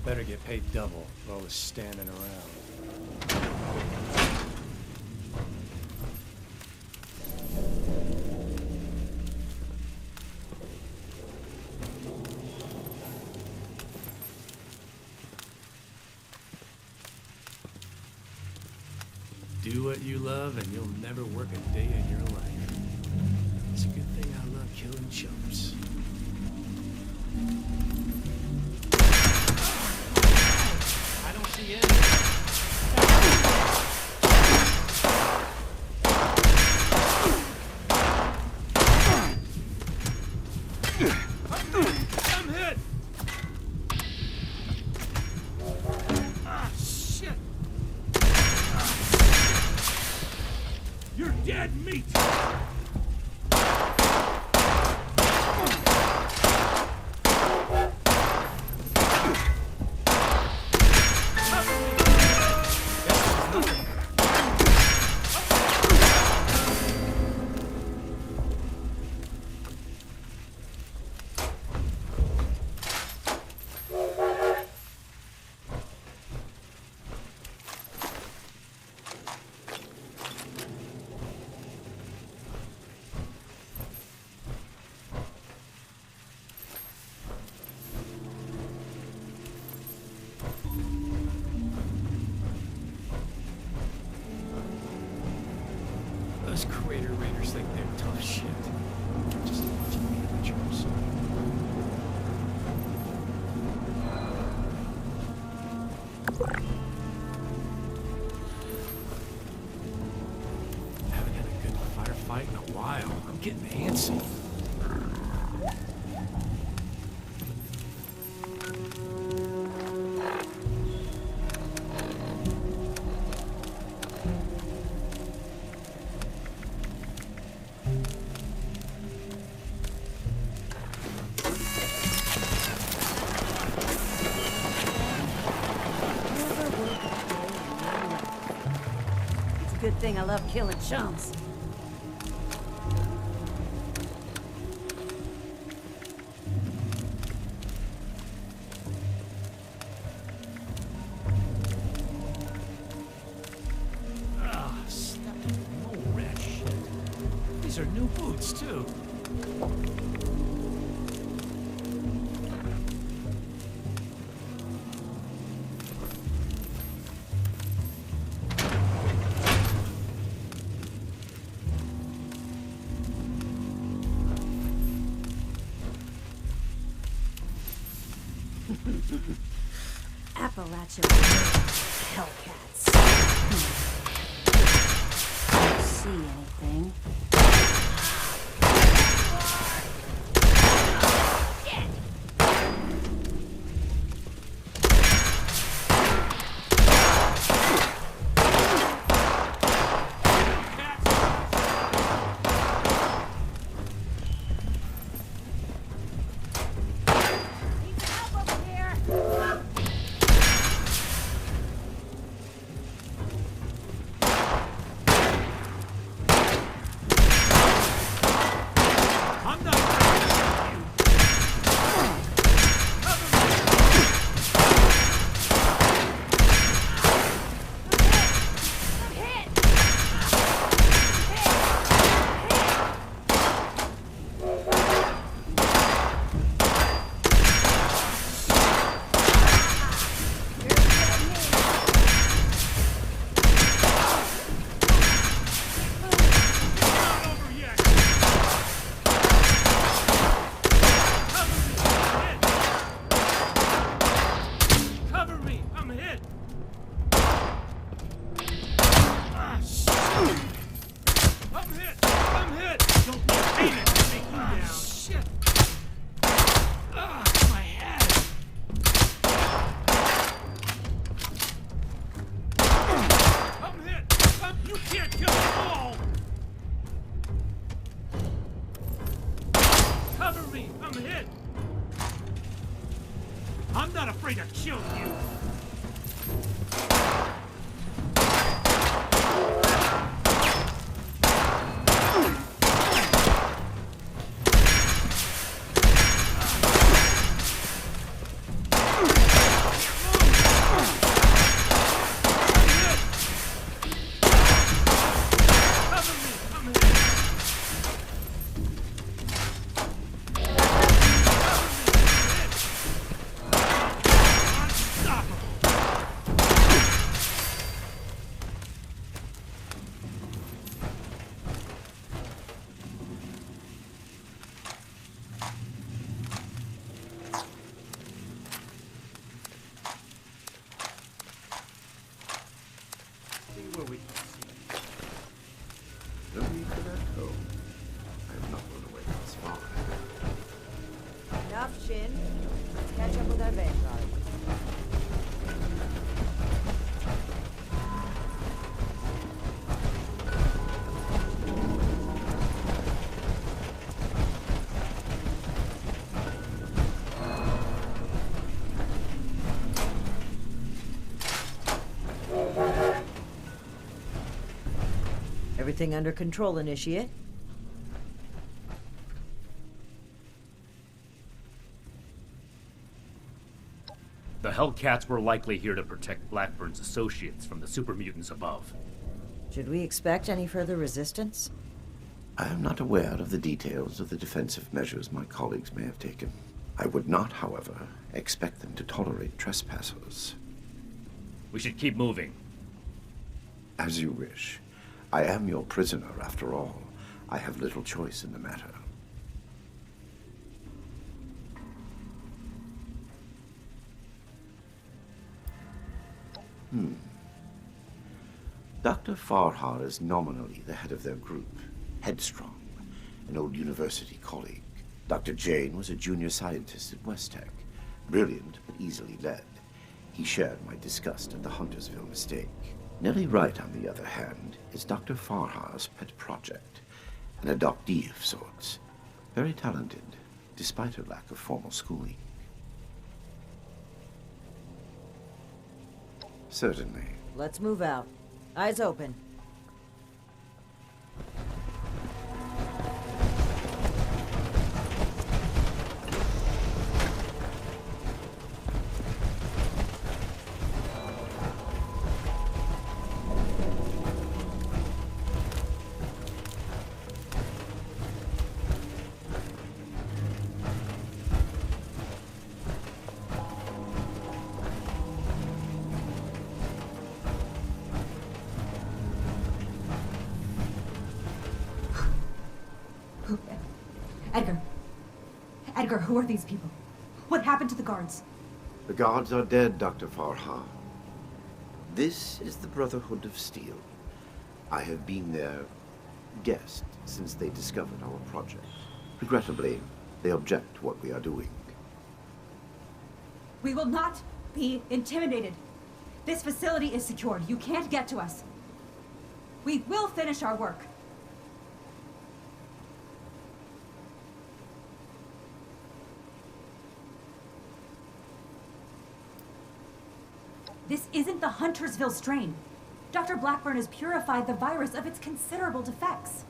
better get paid double for all this standing around. Do what you love and you'll never work a day in your life. It's a good thing I love killing chumps. I don't see any. I'm hit! Ah, shit! You're dead meat! Those Crater Raiders think they're tough shit. Just a bunch of amateurs. Haven't had a good firefight in a while. I'm getting antsy. Good thing I love killing chumps. Ah, stepped in more rat shit. These are new boots, too. Appalachia Hellcats. See anything? I'm not afraid to kill you! Shin. Let's catch up with our vanguard. Everything under control, Initiate? The Hellcats were likely here to protect Blackburn's associates from the super mutants above. Should we expect any further resistance? I am not aware of the details of the defensive measures my colleagues may have taken. I would not, however, expect them to tolerate trespassers. We should keep moving. As you wish. I am your prisoner, after all. I have little choice in the matter. Dr. Farhar is nominally the head of their group, Headstrong, an old university colleague. Dr. Jane was a junior scientist at Westtech, brilliant but easily led. He shared my disgust at the Huntersville mistake. Nellie Wright, on the other hand, is Dr. Farhar's pet project, an adoptee of sorts. Very talented, despite her lack of formal schooling. Certainly. Let's move out. Eyes open. Edgar. Edgar, who are these people? What happened to the guards? The guards are dead, Dr. Farhar. This is the Brotherhood of Steel. I have been their guest since they discovered our project. Regrettably, they object to what we are doing. We will not be intimidated. This facility is secured. You can't get to us. We will finish our work. This isn't the Huntersville strain. Dr. Blackburn has purified the virus of its considerable defects.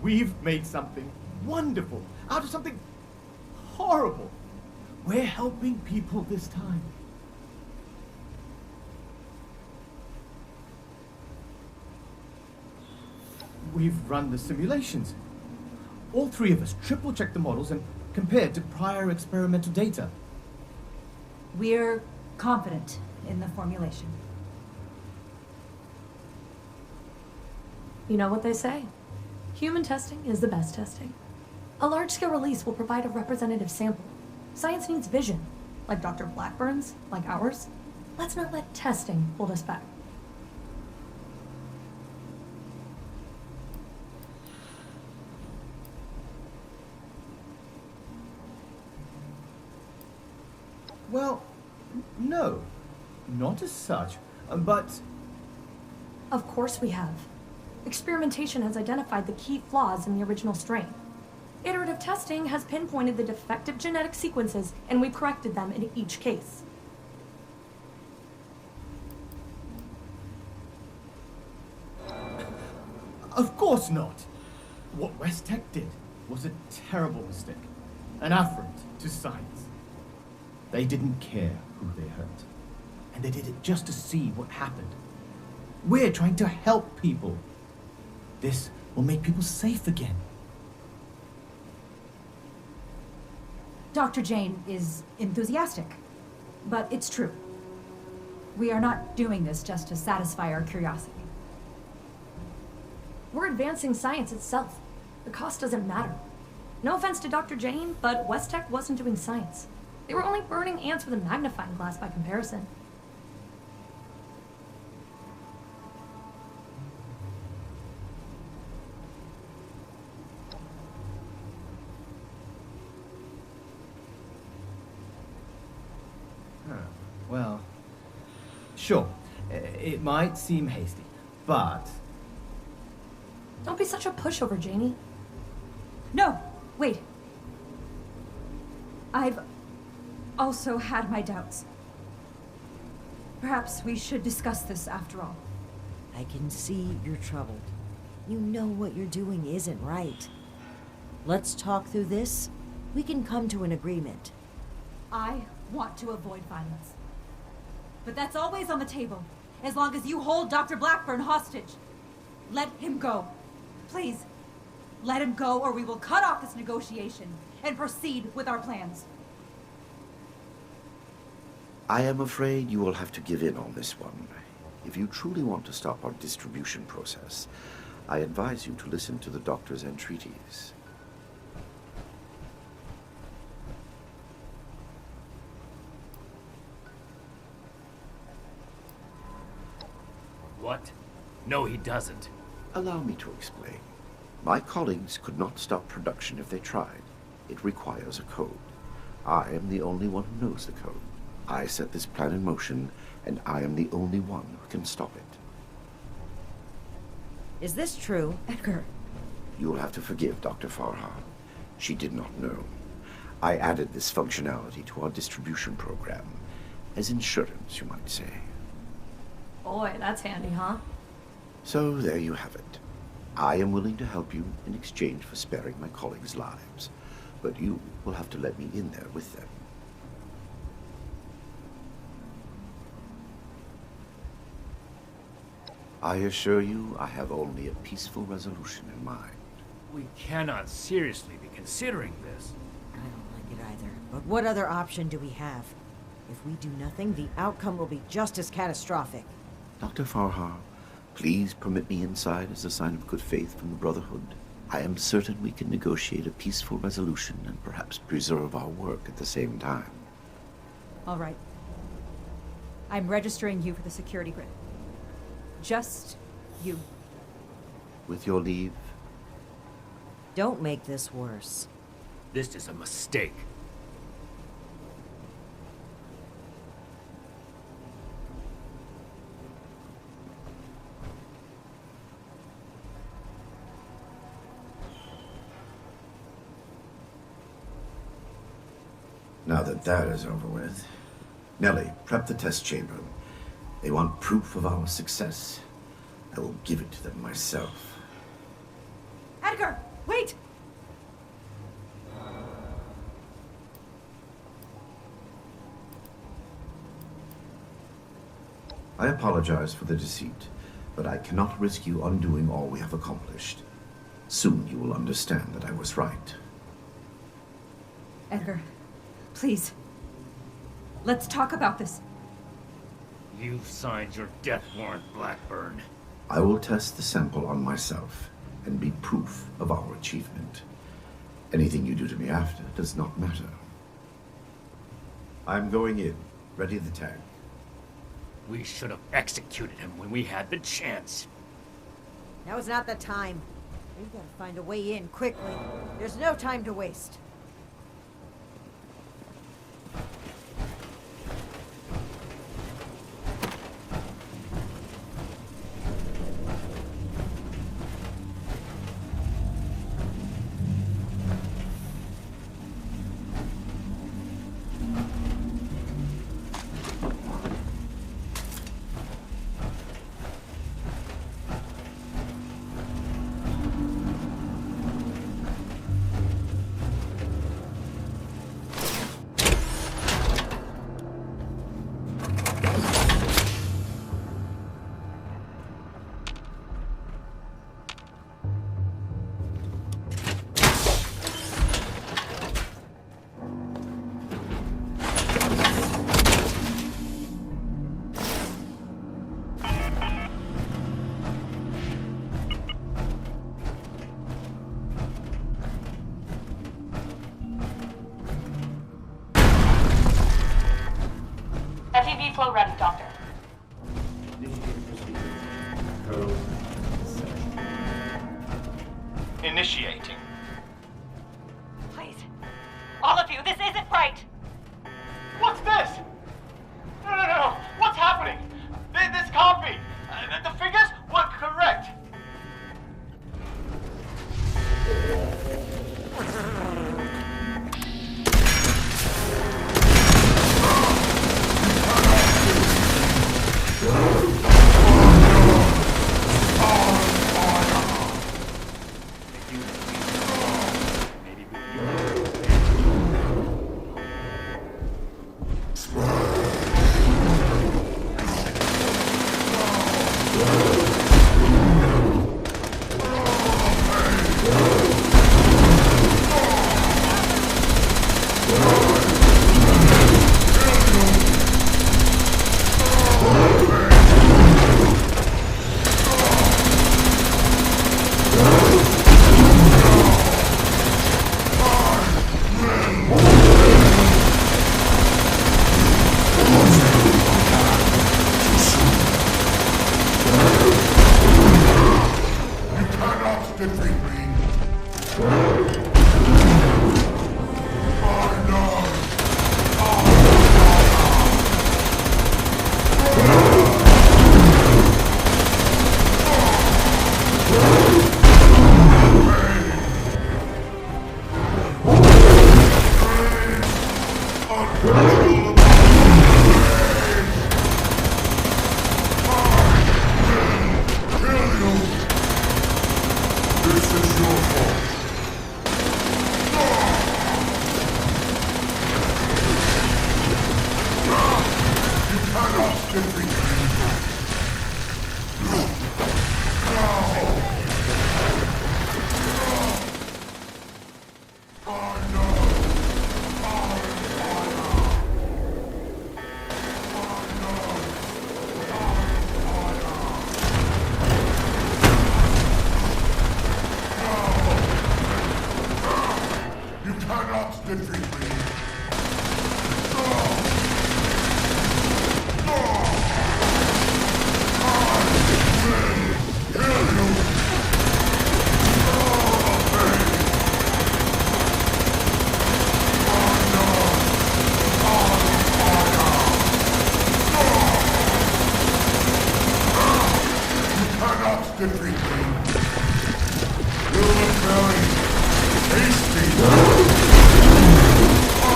We've made something wonderful out of something horrible. We're helping people this time. We've run the simulations. All three of us triple-checked the models and compared to prior experimental data. We're confident in the formulation. You know what they say. Human testing is the best testing. A large-scale release will provide a representative sample. Science needs vision, like Dr. Blackburn's, like ours. Let's not let testing hold us back. Well, no, not as such, but Of course we have. Experimentation has identified the key flaws in the original strain. Iterative testing has pinpointed the defective genetic sequences, and we've corrected them in each case. of course not. What Westtech did was a terrible mistake, an affront to science. They didn't care who they hurt, and they did it just to see what happened. We're trying to help people. This will make people safe again. Dr. Jane is enthusiastic, but it's true. We are not doing this just to satisfy our curiosity. We're advancing science itself. The cost doesn't matter. No offense to Dr. Jane, but Westtech wasn't doing science. They were only burning ants with a magnifying glass by comparison. Sure, it might seem hasty, but Don't be such a pushover, Janie. No, wait. I've also had my doubts. Perhaps we should discuss this after all. I can see you're troubled. You know what you're doing isn't right. Let's talk through this. We can come to an agreement. I want to avoid violence. But that's always on the table, as long as you hold Dr. Blackburn hostage. Let him go. Please, let him go, or we will cut off this negotiation and proceed with our plans. I am afraid you will have to give in on this one. If you truly want to stop our distribution process, I advise you to listen to the doctor's entreaties. What? No, he doesn't. Allow me to explain. My colleagues could not stop production if they tried. It requires a code. I am the only one who knows the code. I set this plan in motion, and I am the only one who can stop it. Is this true? Edgar, You will have to forgive Dr. Farha. She did not know. I added this functionality to our distribution program. As insurance, you might say. Boy, that's handy, huh? So there you have it. I am willing to help you in exchange for sparing my colleagues' lives. But you will have to let me in there with them. I assure you, I have only a peaceful resolution in mind. We cannot seriously be considering this. I don't like it either. But what other option do we have? If we do nothing, the outcome will be just as catastrophic. Dr. Farha, please permit me inside as a sign of good faith from the Brotherhood. I am certain we can negotiate a peaceful resolution and perhaps preserve our work at the same time. all right. I'm registering you for the security grid. Just you. With your leave, Don't make this worse. This is a mistake. now that that is over with, Nellie, prep the test chamber. They want proof of our success. I will give it to them myself. Edgar, wait! I apologize for the deceit, but I cannot risk you undoing all we have accomplished. Soon you will understand that I was right. Edgar, please. Let's talk about this. You've signed your death warrant, Blackburn. I will test the sample on myself and be proof of our achievement. Anything you do to me after does not matter. I'm going in. Ready the tag. We should have executed him when we had the chance. Now is not the time. We've got to find a way in quickly. There's no time to waste. FEV flow ready, Doctor. initiating. Please. All of you, this isn't right! What's this? No. What's happening? You cannot defeat me! Defeat me! You look very tasty! I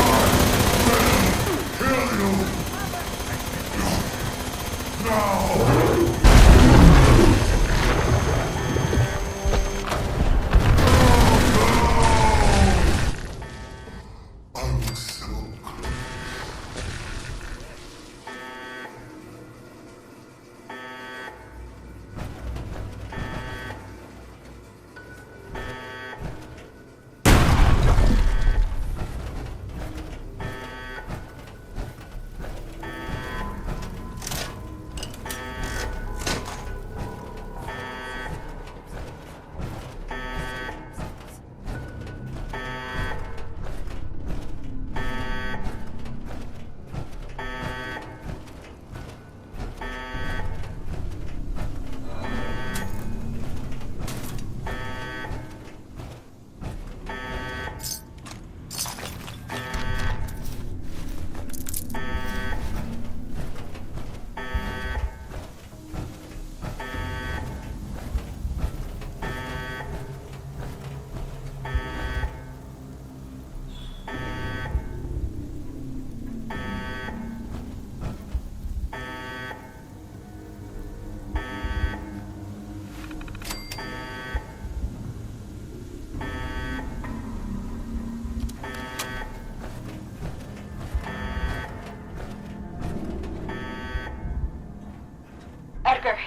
will kill you! I was so close. Edgar,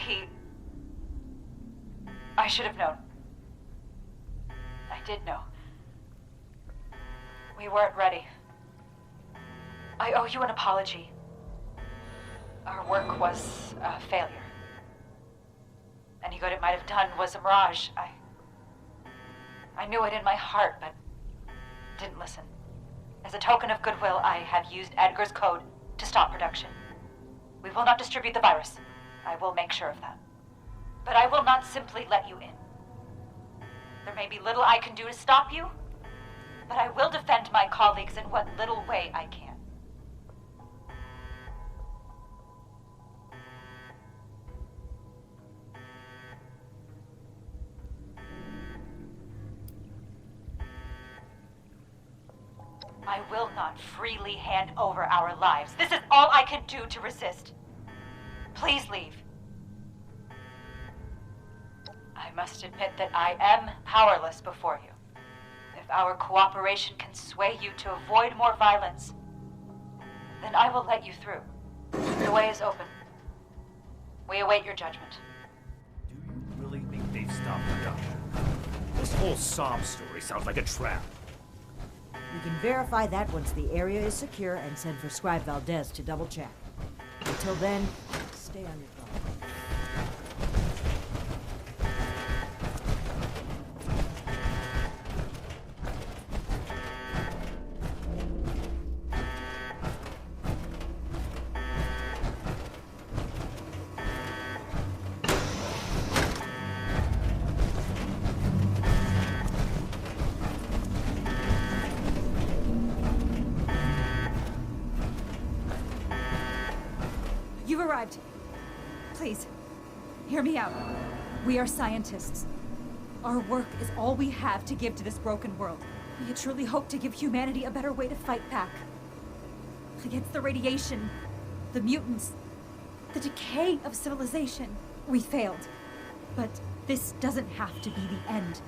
I should have known. I did know. We weren't ready. I owe you an apology. Our work was a failure. Any good it might have done was a mirage. I knew it in my heart, but didn't listen. As a token of goodwill, I have used Edgar's code to stop production. We will not distribute the virus. I will make sure of that. But I will not simply let you in. There may be little I can do to stop you, but I will defend my colleagues in what little way I can. I will not freely hand over our lives. This is all I can do to resist. Please leave. I must admit that I am powerless before you. If our cooperation can sway you to avoid more violence, then I will let you through. The way is open. We await your judgment. Do you really think they've stopped production? This whole sob story sounds like a trap. You can verify that once the area is secure and send for Scribe Valdez to double check. Until then, stay on your guard. You've arrived. Please, hear me out. We are scientists. Our work is all we have to give to this broken world. We had truly hoped to give humanity a better way to fight back. Against the radiation, the mutants, the decay of civilization. We failed. But this doesn't have to be the end.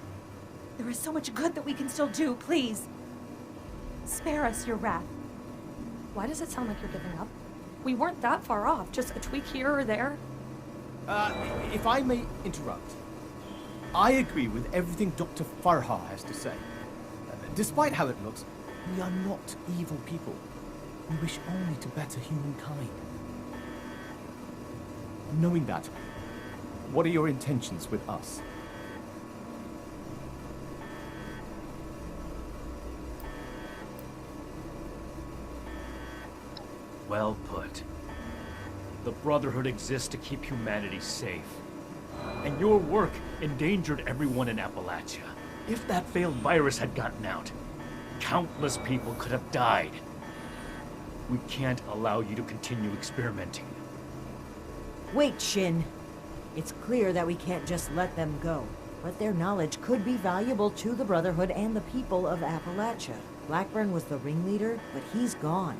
There is so much good that we can still do. Please, spare us your wrath. Why does it sound like you're giving up? We weren't that far off, just a tweak here or there. If I may interrupt, I agree with everything Dr. Farha has to say. Despite how it looks, we are not evil people. We wish only to better humankind. Knowing that, what are your intentions with us? Well put. The Brotherhood exists to keep humanity safe. And your work endangered everyone in Appalachia. If that failed virus had gotten out, countless people could have died. We can't allow you to continue experimenting. Wait, Shin. It's clear that we can't just let them go, but their knowledge could be valuable to the Brotherhood and the people of Appalachia. Blackburn was the ringleader, but he's gone.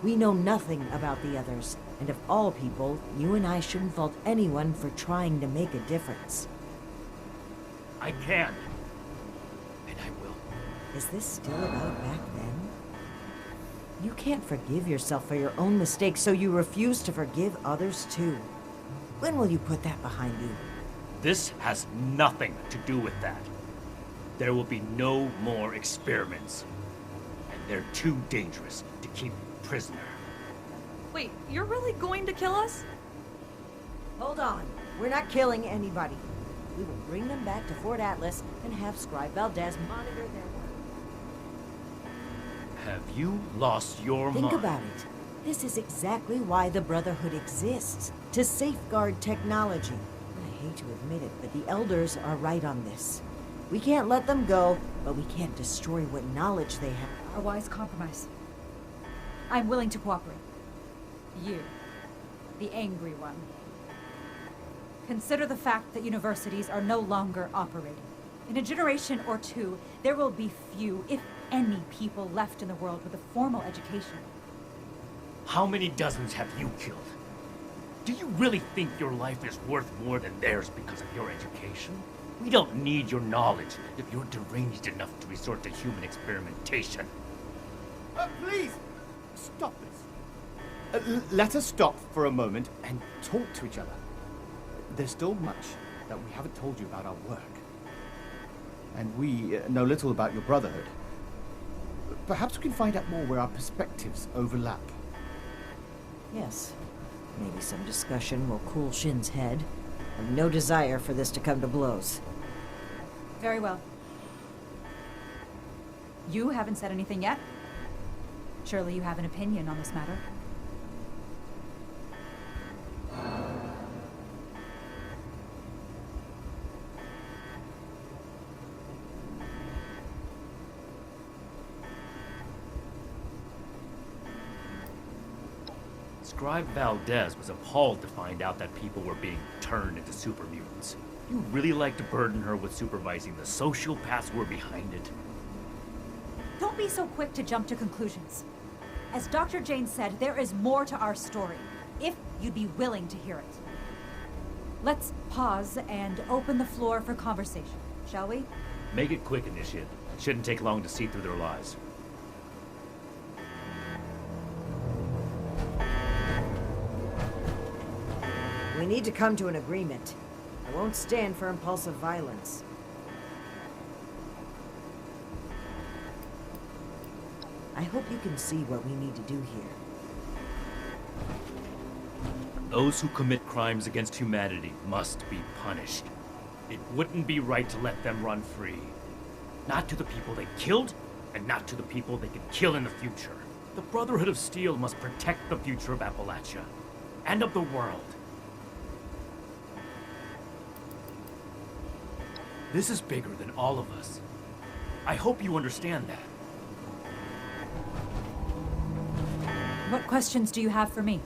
We know nothing about the others, and of all people, you and I shouldn't fault anyone for trying to make a difference. I can. And I will. Is this still about back then? You can't forgive yourself for your own mistakes, so you refuse to forgive others too. When will you put that behind you? This has nothing to do with that. There will be no more experiments. And they're too dangerous to keep prisoner. Wait, you're really going to kill us? Hold on. We're not killing anybody. We will bring them back to Fort Atlas and have Scribe Valdez monitor their work. Have you lost your mind? Think about it. This is exactly why the Brotherhood exists. To safeguard technology. I hate to admit it, but the Elders are right on this. We can't let them go, but we can't destroy what knowledge they have. A wise compromise. I'm willing to cooperate. You, the angry one. Consider the fact that universities are no longer operating. In a generation or two, there will be few, if any, people left in the world with a formal education. How many dozens have you killed? Do you really think your life is worth more than theirs because of your education? We don't need your knowledge if you're deranged enough to resort to human experimentation. Please, stop this. Let us stop for a moment and talk to each other. There's still much that we haven't told you about our work. And we know little about your Brotherhood. Perhaps we can find out more where our perspectives overlap. Yes. Maybe some discussion will cool Shin's head. I've no desire for this to come to blows. Very well. You haven't said anything yet. Surely you have an opinion on this matter. Scribe Valdez was appalled to find out that people were being turned into super mutants. You really like to burden her with supervising the sociopaths who were behind it? Don't be so quick to jump to conclusions. As Dr. Jane said, there is more to our story, if you'd be willing to hear it. Let's pause and open the floor for conversation, shall we? Make it quick, Initiate. Shouldn't take long to see through their lies. We need to come to an agreement. I won't stand for impulsive violence. I hope you can see what we need to do here. Those who commit crimes against humanity must be punished. It wouldn't be right to let them run free. Not to the people they killed, and not to the people they could kill in the future. The Brotherhood of Steel must protect the future of Appalachia, and of the world. This is bigger than all of us. I hope you understand that. What questions do you have for me?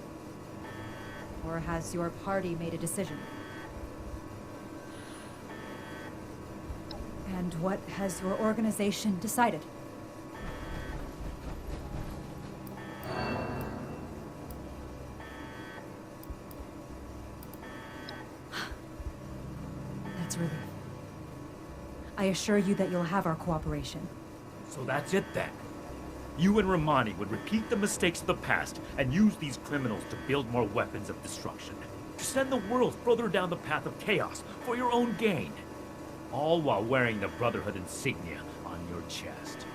Or has your party made a decision? And what has your organization decided? That's relief. I assure you that you'll have our cooperation. So that's it then. You and Romani would repeat the mistakes of the past and use these criminals to build more weapons of destruction. To send the world further down the path of chaos for your own gain. All while wearing the Brotherhood insignia on your chest.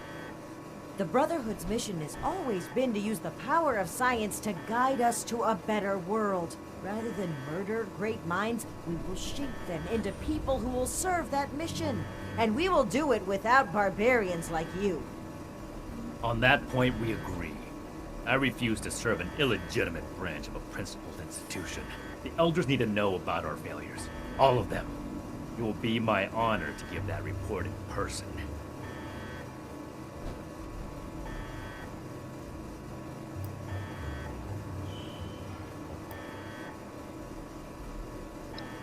The Brotherhood's mission has always been to use the power of science to guide us to a better world. Rather than murder great minds, we will shape them into people who will serve that mission. And we will do it without barbarians like you. On that point, we agree. I refuse to serve an illegitimate branch of a principled institution. The Elders need to know about our failures. All of them. It will be my honor to give that report in person.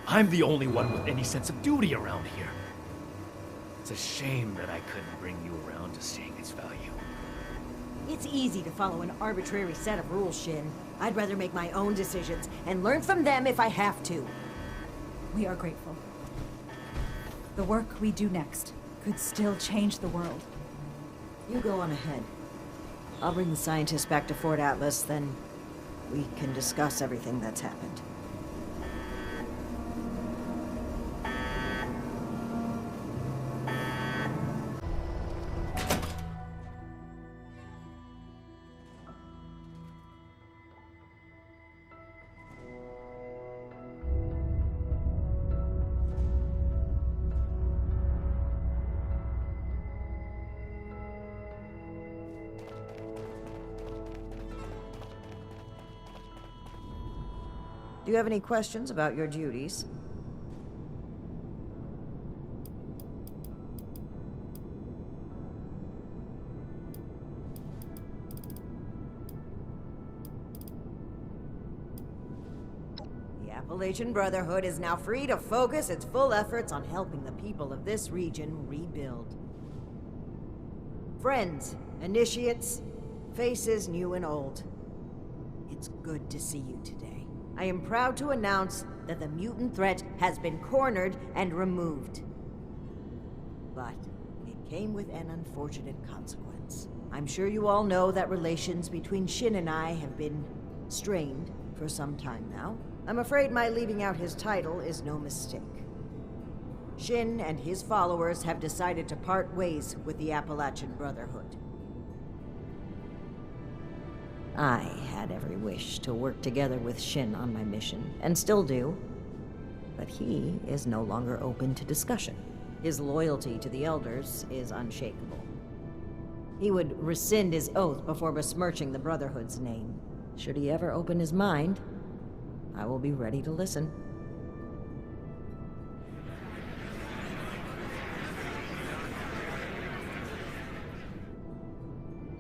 I'm the only one with any sense of duty around here. It's a shame that I couldn't bring you around to seeing its value. It's easy to follow an arbitrary set of rules, Shin. I'd rather make my own decisions and learn from them if I have to. We are grateful. The work we do next could still change the world. You go on ahead. I'll bring the scientists back to Fort Atlas, then we can discuss everything that's happened. Do you have any questions about your duties? The Appalachian Brotherhood is now free to focus its full efforts on helping the people of this region rebuild. Friends, initiates, faces new and old. It's good to see you today. I am proud to announce that the mutant threat has been cornered and removed. But it came with an unfortunate consequence. I'm sure you all know that relations between Shin and I have been strained for some time now. I'm afraid my leaving out his title is no mistake. Shin and his followers have decided to part ways with the Appalachian Brotherhood. I had every wish to work together with Shin on my mission, and still do. But he is no longer open to discussion. His loyalty to the Elders is unshakable. He would rescind his oath before besmirching the Brotherhood's name. Should he ever open his mind, I will be ready to listen.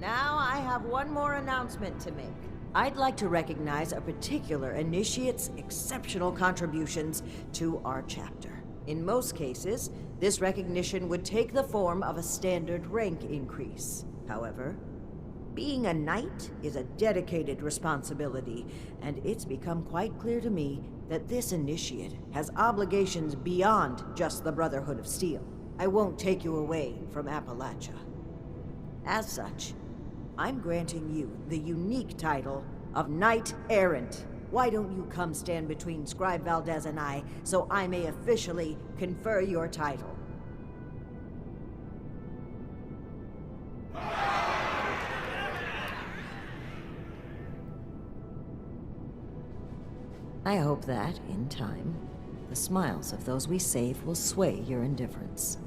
Now I have one more announcement to make. I'd like to recognize a particular initiate's exceptional contributions to our chapter. In most cases, this recognition would take the form of a standard rank increase. However, being a knight is a dedicated responsibility, and it's become quite clear to me that this initiate has obligations beyond just the Brotherhood of Steel. I won't take you away from Appalachia. As such, I'm granting you the unique title of Knight Errant. Why don't you come stand between Scribe Valdez and I, so I may officially confer your title? I hope that, in time, the smiles of those we save will sway your indifference.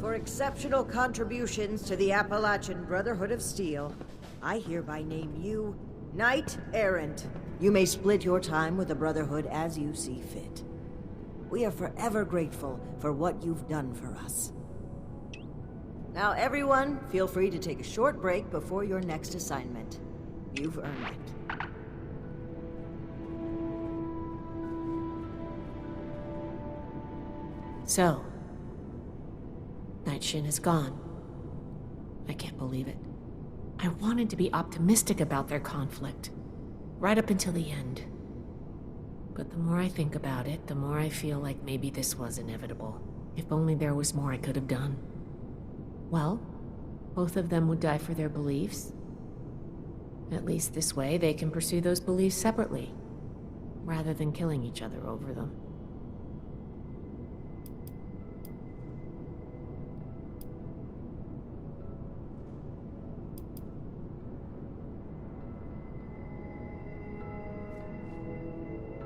For exceptional contributions to the Appalachian Brotherhood of Steel, I hereby name you Knight Errant. You may split your time with the Brotherhood as you see fit. We are forever grateful for what you've done for us. Now everyone, feel free to take a short break before your next assignment. You've earned it. So, Knight Shin is gone. I can't believe it. I wanted to be optimistic about their conflict, right up until the end. But the more I think about it, the more I feel like maybe this was inevitable. If only there was more I could have done. Well, Both of them would die for their beliefs. At least this way, they can pursue those beliefs separately, rather than killing each other over them.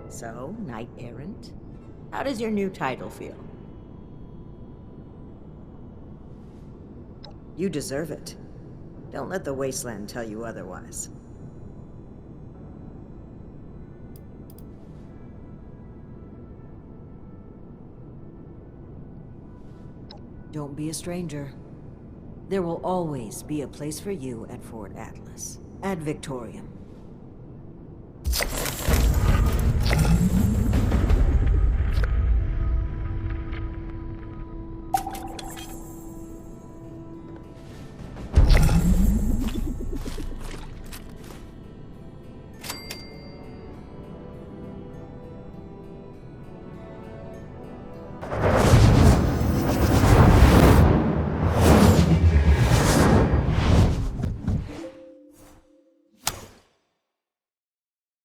So, Knight Errant, how does your new title feel? You deserve it. Don't let the Wasteland tell you otherwise. Don't be a stranger. There will always be a place for you at Fort Atlas. Ad Victorium.